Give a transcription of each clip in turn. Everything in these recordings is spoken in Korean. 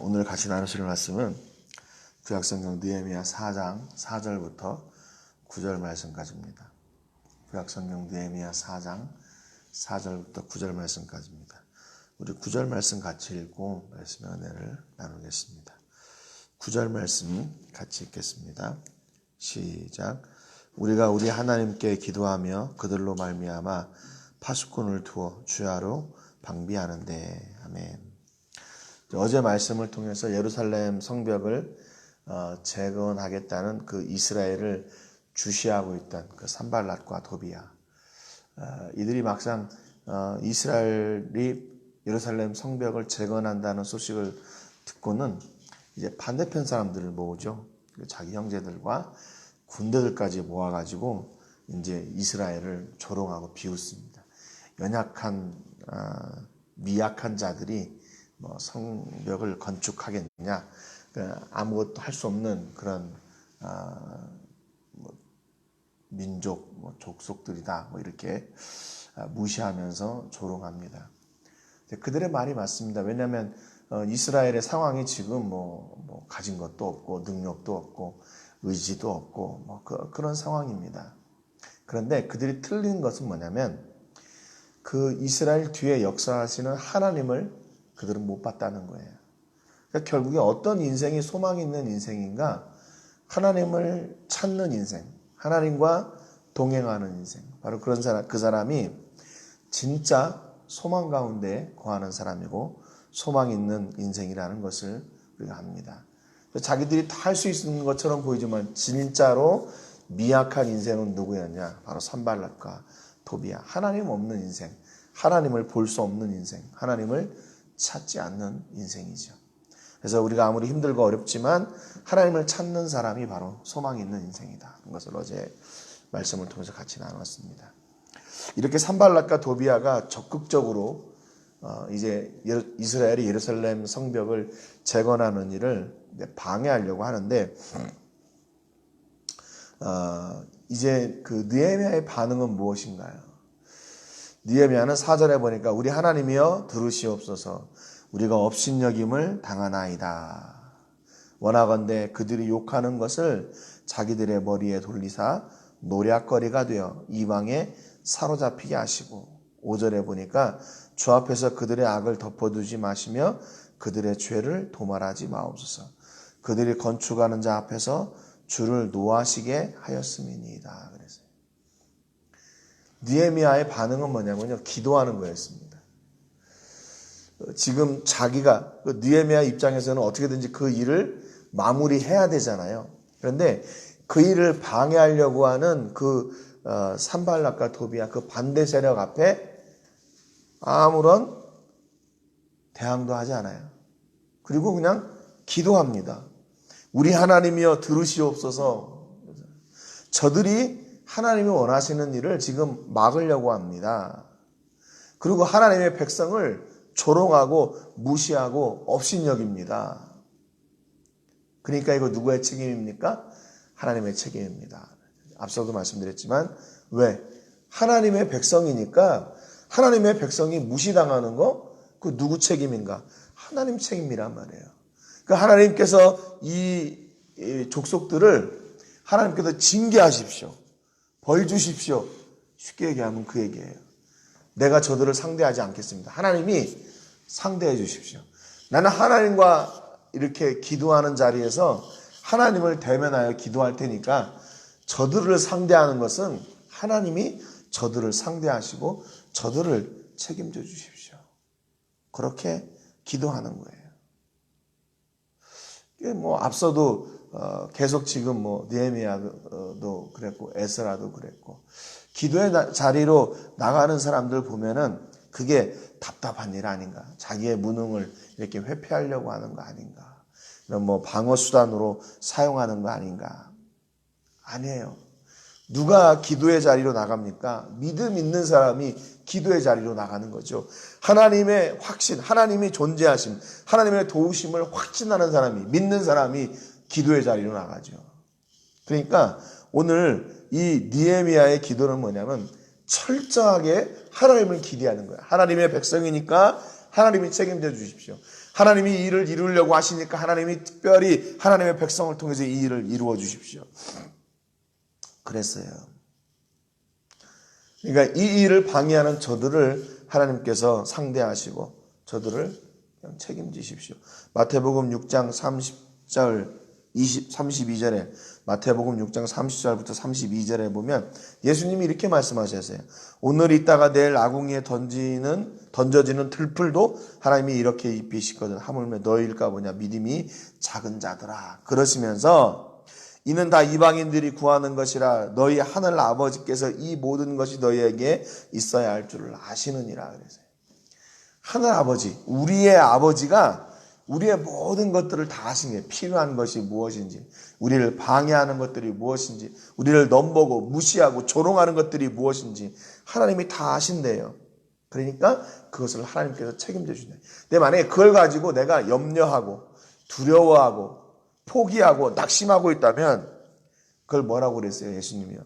오늘 같이 나누실 말씀은 구약성경 느헤미야 4장 4절부터 9절 말씀까지입니다. 구약성경 느헤미야 4장 4절부터 9절 말씀까지입니다. 우리 9절 말씀 같이 읽고 말씀의 은혜를 나누겠습니다. 9절 말씀 같이 읽겠습니다. 시작. 우리가 우리 하나님께 기도하며 그들로 말미암아 파수꾼을 두어 주야로 방비하는데. 아멘. 어제 말씀을 통해서 예루살렘 성벽을 재건하겠다는 그 이스라엘을 주시하고 있던 그 산발랏과 도비야, 이들이 막상 이스라엘이 예루살렘 성벽을 재건한다는 소식을 듣고는 이제 반대편 사람들을 모으죠. 자기 형제들과 군대들까지 모아가지고 이제 이스라엘을 조롱하고 비웃습니다. 연약한 미약한 자들이 뭐 성벽을 건축하겠느냐, 아무것도 할 수 없는 그런 민족, 족속들이다, 이렇게 무시하면서 조롱합니다. 그들의 말이 맞습니다. 왜냐하면 이스라엘의 상황이 지금 가진 것도 없고 능력도 없고 의지도 없고 그런 상황입니다. 그런데 그들이 틀린 것은 뭐냐면 그 이스라엘 뒤에 역사하시는 하나님을 그들은 못 봤다는 거예요. 그러니까 결국에 어떤 인생이 소망 있는 인생인가? 하나님을 찾는 인생, 하나님과 동행하는 인생. 바로 그런 사람, 그 사람이 진짜 소망 가운데 거하는 사람이고 소망 있는 인생이라는 것을 우리가 합니다. 자기들이 다 할 수 있는 것처럼 보이지만 진짜로 미약한 인생은 누구였냐? 바로 산발랏과 도비야. 하나님 없는 인생, 하나님을 볼 수 없는 인생, 하나님을 찾지 않는 인생이죠. 그래서 우리가 아무리 힘들고 어렵지만 하나님을 찾는 사람이 바로 소망이 있는 인생이다. 그것을 어제 말씀을 통해서 같이 나눴습니다. 이렇게 산발랏과 도비야가 적극적으로 이제 이스라엘이 예루살렘 성벽을 재건하는 일을 방해하려고 하는데, 이제 그 느헤미야의 반응은 무엇인가요? 느헤미야는 4절에 보니까 우리 하나님이여 들으시옵소서, 우리가 업신여김을 당하나이다. 원하건대 그들이 욕하는 것을 자기들의 머리에 돌리사 노략거리가 되어 이방에 사로잡히게 하시고, 5절에 보니까 주 앞에서 그들의 악을 덮어두지 마시며 그들의 죄를 도말하지 마옵소서. 그들이 건축하는 자 앞에서 주를 노하시게 하였음이니이다. 그래서 느헤미야의 반응은 뭐냐면요, 기도하는 거였습니다. 지금 자기가 느헤미야 입장에서는 어떻게든지 그 일을 마무리해야 되잖아요. 그런데 그 일을 방해하려고 하는 그 산발랏과 도비야, 그 반대 세력 앞에 아무런 대항도 하지 않아요. 그리고 그냥 기도합니다. 우리 하나님이여 들으시옵소서. 저들이 하나님이 원하시는 일을 지금 막으려고 합니다. 그리고 하나님의 백성을 조롱하고 무시하고 업신여깁니다. 그러니까 이거 누구의 책임입니까? 하나님의 책임입니다. 앞서도 말씀드렸지만, 왜? 하나님의 백성이니까 하나님의 백성이 무시당하는 거, 그 누구 책임인가? 하나님 책임이란 말이에요. 그 하나님께서 이 족속들을 하나님께서 징계하십시오. 벌 주십시오. 쉽게 얘기하면 그 얘기예요. 내가 저들을 상대하지 않겠습니다. 하나님이 상대해 주십시오. 나는 하나님과 이렇게 기도하는 자리에서 하나님을 대면하여 기도할 테니까 저들을 상대하는 것은 하나님이 저들을 상대하시고 저들을 책임져 주십시오. 그렇게 기도하는 거예요. 앞서도 계속 지금 느헤미야도 그랬고 에스라도 그랬고, 기도의 자리로 나가는 사람들 보면은 그게 답답한 일 아닌가? 자기의 무능을 이렇게 회피하려고 하는 거 아닌가? 이런 방어 수단으로 사용하는 거 아닌가? 아니에요. 누가 기도의 자리로 나갑니까? 믿음 있는 사람이 기도의 자리로 나가는 거죠. 하나님의 확신, 하나님이 존재하심, 하나님의 도우심을 확신하는 사람이, 믿는 사람이 기도의 자리로 나가죠. 그러니까 오늘 이 느헤미야의 기도는 뭐냐면 철저하게 하나님을 기대하는 거예요. 하나님의 백성이니까 하나님이 책임져 주십시오. 하나님이 이 일을 이루려고 하시니까 하나님이 특별히 하나님의 백성을 통해서 이 일을 이루어 주십시오. 그랬어요. 그러니까 이 일을 방해하는 저들을 하나님께서 상대하시고 저들을 그냥 책임지십시오. 마태복음 6장 30절 32절에 마태복음 6장 30절부터 32절에 보면 예수님이 이렇게 말씀하셨어요. 오늘 있다가 내일 아궁이에 던져지는 들풀도 하나님이 이렇게 입히시거든. 하물며 너희일까 보냐 믿음이 작은 자들아. 그러시면서 이는 다 이방인들이 구하는 것이라 너희 하늘 아버지께서 이 모든 것이 너희에게 있어야 할 줄을 아시느니라. 그래서요. 하늘 아버지, 우리의 아버지가 우리의 모든 것들을 다 아신 게 필요한 것이 무엇인지, 우리를 방해하는 것들이 무엇인지, 우리를 넘보고 무시하고 조롱하는 것들이 무엇인지 하나님이 다 아신대요. 그러니까 그것을 하나님께서 책임져 주신다. 근데 만약에 그걸 가지고 내가 염려하고 두려워하고 포기하고 낙심하고 있다면 그걸 뭐라고 그랬어요? 예수님이요.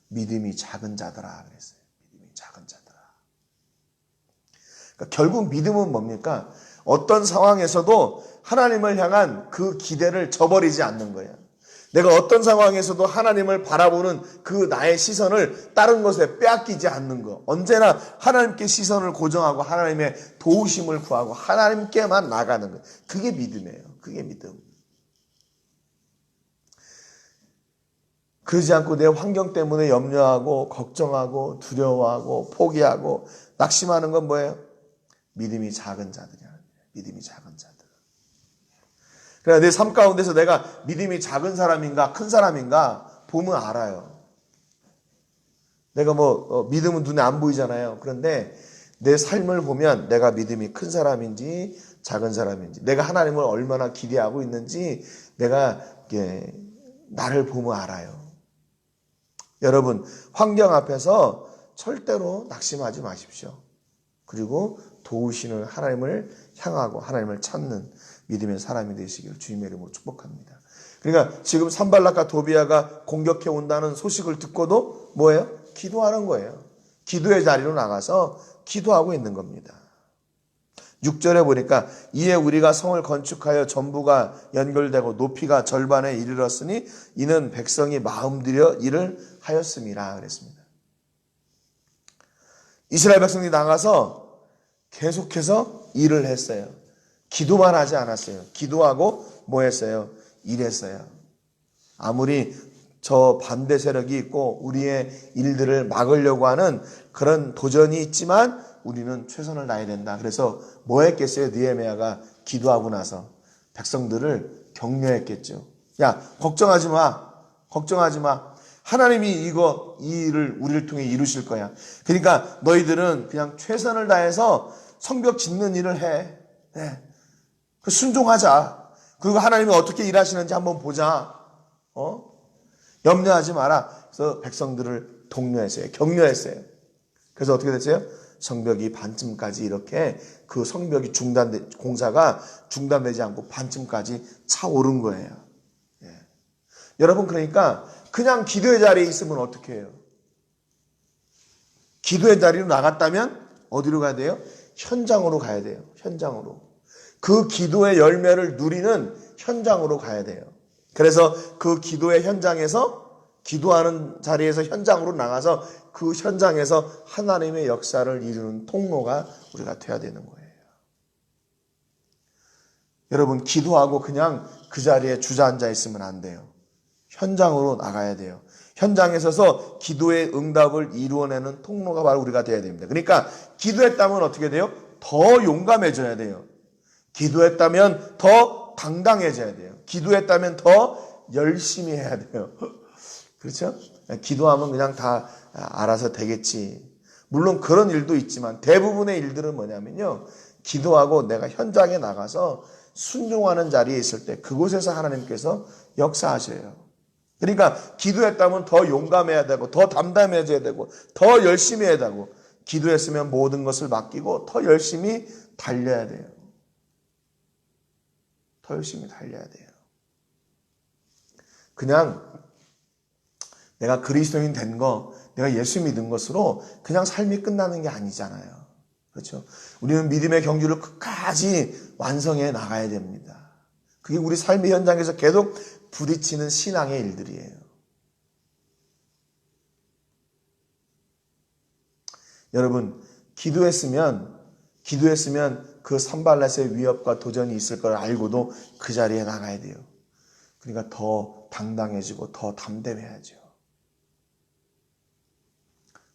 믿음이 작은 자더라 그랬어요. 믿음이 작은 자더라. 그러니까 결국 믿음은 뭡니까? 어떤 상황에서도 하나님을 향한 그 기대를 저버리지 않는 거예요. 내가 어떤 상황에서도 하나님을 바라보는 그 나의 시선을 다른 것에 빼앗기지 않는 거. 언제나 하나님께 시선을 고정하고 하나님의 도우심을 구하고 하나님께만 나가는 거. 그게 믿음이에요. 그게 믿음. 그러지 않고 내 환경 때문에 염려하고 걱정하고 두려워하고 포기하고 낙심하는 건 뭐예요? 믿음이 작은 자들이야. 믿음이 작은 자들. 그러나 내 삶 가운데서 내가 믿음이 작은 사람인가 큰 사람인가 보면 알아요. 내가 믿음은 눈에 안 보이잖아요. 그런데 내 삶을 보면 내가 믿음이 큰 사람인지 작은 사람인지, 내가 하나님을 얼마나 기대하고 있는지 내가 나를 보면 알아요. 여러분, 환경 앞에서 절대로 낙심하지 마십시오. 그리고 도우시는 하나님을 향하고 하나님을 찾는 믿음의 사람이 되시기를 주님의 이름으로 축복합니다. 그러니까 지금 산발락과 도비아가 공격해 온다는 소식을 듣고도 뭐예요? 기도하는 거예요. 기도의 자리로 나가서 기도하고 있는 겁니다. 6절에 보니까 이에 우리가 성을 건축하여 전부가 연결되고 높이가 절반에 이르렀으니 이는 백성이 마음들여 일을 하였음이라 그랬습니다. 이스라엘 백성들이 나가서 계속해서 일을 했어요. 기도만 하지 않았어요. 기도하고 뭐 했어요? 일했어요. 아무리 저 반대 세력이 있고 우리의 일들을 막으려고 하는 그런 도전이 있지만 우리는 최선을 다해야 된다. 그래서 뭐 했겠어요? 느헤미야가 기도하고 나서 백성들을 격려했겠죠. 야, 걱정하지 마. 걱정하지 마. 하나님이 이 일을 우리를 통해 이루실 거야. 그러니까 너희들은 그냥 최선을 다해서 성벽 짓는 일을 해. 네. 순종하자. 그리고 하나님이 어떻게 일하시는지 한번 보자. 염려하지 마라. 그래서 백성들을 독려했어요. 격려했어요. 그래서 어떻게 됐어요? 성벽이 반쯤까지 이렇게 그 성벽이 공사가 중단되지 않고 반쯤까지 차오른 거예요. 예. 여러분, 그러니까 그냥 기도의 자리에 있으면 어떻게 해요? 기도의 자리로 나갔다면 어디로 가야 돼요? 현장으로 가야 돼요. 현장으로. 그 기도의 열매를 누리는 현장으로 가야 돼요. 그래서 그 기도의 현장에서 기도하는 자리에서 현장으로 나가서 그 현장에서 하나님의 역사를 이루는 통로가 우리가 돼야 되는 거예요. 여러분, 기도하고 그냥 그 자리에 주저앉아 있으면 안 돼요. 현장으로 나가야 돼요. 현장에 서서 기도의 응답을 이루어내는 통로가 바로 우리가 돼야 됩니다. 그러니까 기도했다면 어떻게 돼요? 더 용감해져야 돼요. 기도했다면 더 당당해져야 돼요. 기도했다면 더 열심히 해야 돼요. 그렇죠? 기도하면 그냥 다 알아서 되겠지. 물론 그런 일도 있지만 대부분의 일들은 뭐냐면요. 기도하고 내가 현장에 나가서 순종하는 자리에 있을 때 그곳에서 하나님께서 역사하셔요. 그러니까 기도했다면 더 용감해야 되고 더 담담해져야 되고 더 열심히 해야 되고 기도했으면 모든 것을 맡기고 더 열심히 달려야 돼요. 더 열심히 달려야 돼요. 그냥 내가 그리스도인 된 거, 내가 예수 믿은 것으로 그냥 삶이 끝나는 게 아니잖아요. 그렇죠? 우리는 믿음의 경주를 끝까지 완성해 나가야 됩니다. 그게 우리 삶의 현장에서 계속 부딪히는 신앙의 일들이에요. 여러분, 기도했으면 그 산발랏의 위협과 도전이 있을 걸 알고도 그 자리에 나가야 돼요. 그러니까 더 당당해지고 더 담대해야죠.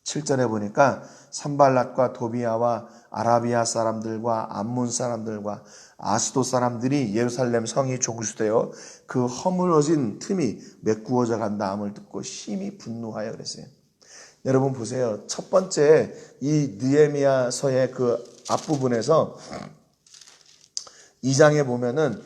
7절에 보니까 산발랏과 도비아와 아라비아 사람들과 암몬 사람들과 아스도 사람들이 예루살렘 성이 종수되어 그 허물어진 틈이 메꾸어져 간다함을 듣고 심히 분노하여 그랬어요. 여러분 보세요. 첫 번째 이 느헤미야서의 그 앞부분에서 2장에 보면은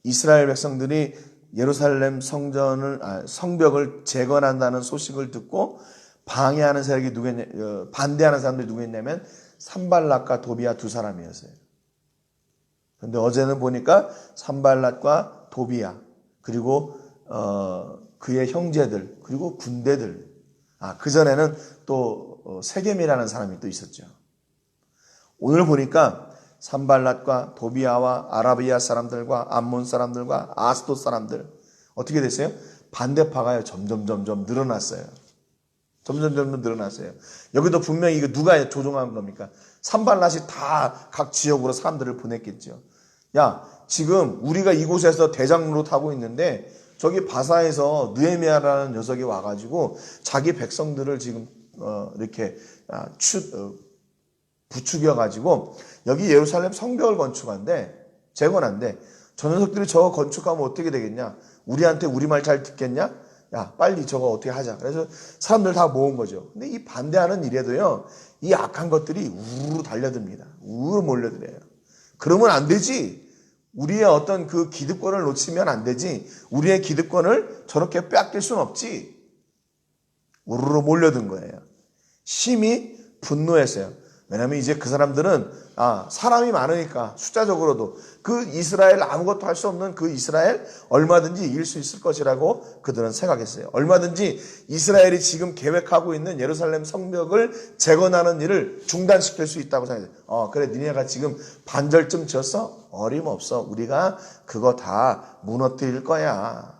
이스라엘 백성들이 예루살렘 성벽을 재건한다는 소식을 듣고 방해하는 세력이 누구였냐, 반대하는 사람들이 누구였냐면 산발랏과 도비아 두 사람이었어요. 그런데 어제는 보니까 산발랏과 도비아 그리고 그의 형제들 그리고 군대들, 그전에는 또 세겜이라는 사람이 또 있었죠. 오늘 보니까 산발랏과 도비아와 아라비아 사람들과 암몬 사람들과 아스돗 사람들 어떻게 됐어요? 반대파가 점점 늘어났어요. 점점 늘어났어요. 여기도 분명히 이거 누가 조종한 겁니까? 산발랏이 다 각 지역으로 사람들을 보냈겠죠. 야, 지금 우리가 이곳에서 대장 노릇하고 있는데 저기 바사에서 느헤미야라는 녀석이 와가지고 자기 백성들을 지금 이렇게 부추겨가지고 여기 예루살렘 성벽을 건축한대, 재건한대. 저 녀석들이 저거 건축하면 어떻게 되겠냐? 우리한테 우리 말 잘 듣겠냐? 야, 빨리 저거 어떻게 하자. 그래서 사람들 다 모은 거죠. 근데 이 반대하는 일에도요, 이 악한 것들이 우르르 달려듭니다. 우르르 몰려들어요. 그러면 안 되지. 우리의 어떤 그 기득권을 놓치면 안 되지. 우리의 기득권을 저렇게 빼앗길 수는 없지. 우르르 몰려든 거예요. 심히 분노했어요. 왜냐하면 이제 그 사람들은 사람이 많으니까 숫자적으로도 그 이스라엘 아무것도 할 수 없는 그 이스라엘 얼마든지 이길 수 있을 것이라고 그들은 생각했어요. 얼마든지 이스라엘이 지금 계획하고 있는 예루살렘 성벽을 재건하는 일을 중단시킬 수 있다고 생각했어요. 그래 니네가 지금 반절쯤 지었어? 어림없어. 우리가 그거 다 무너뜨릴 거야.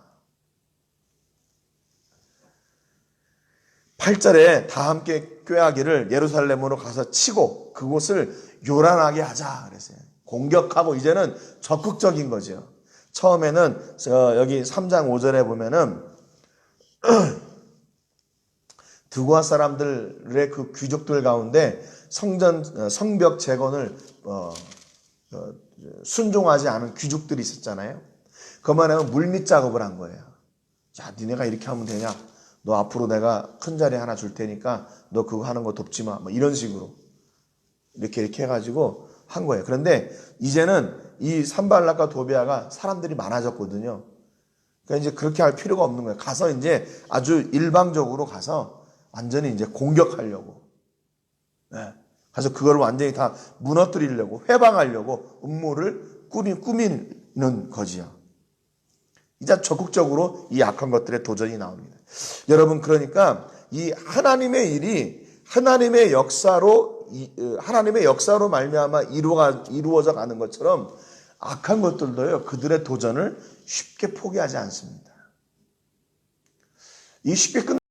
8절에 다 함께 꾀하기를 예루살렘으로 가서 치고 그곳을 요란하게 하자 그랬어요. 공격하고 이제는 적극적인 거죠. 처음에는 여기 3장 5절에 보면은 드고아 사람들의 그 귀족들 가운데 성벽 재건을 순종하지 않은 귀족들이 있었잖아요. 그만하면 물밑 작업을 한 거예요. 야, 니네가 이렇게 하면 되냐? 너 앞으로 내가 큰 자리 하나 줄 테니까 너 그거 하는 거 돕지 마. 뭐 이런 식으로 이렇게 해가지고 한 거예요. 그런데 이제는 이 산발랏과 도비아가 사람들이 많아졌거든요. 그러니까 이제 그렇게 할 필요가 없는 거예요. 가서 이제 아주 일방적으로 가서 완전히 이제 공격하려고. 네. 가서 그걸 완전히 다 무너뜨리려고, 회방하려고 음모를 꾸미는 거지요. 이제 적극적으로 이 악한 것들에 도전이 나옵니다. 여러분, 그러니까 이 하나님의 일이 하나님의 역사로 말미암아 이루어져 가는 것처럼 악한 것들도요, 그들의 도전을 쉽게 포기하지 않습니다. 이 쉽게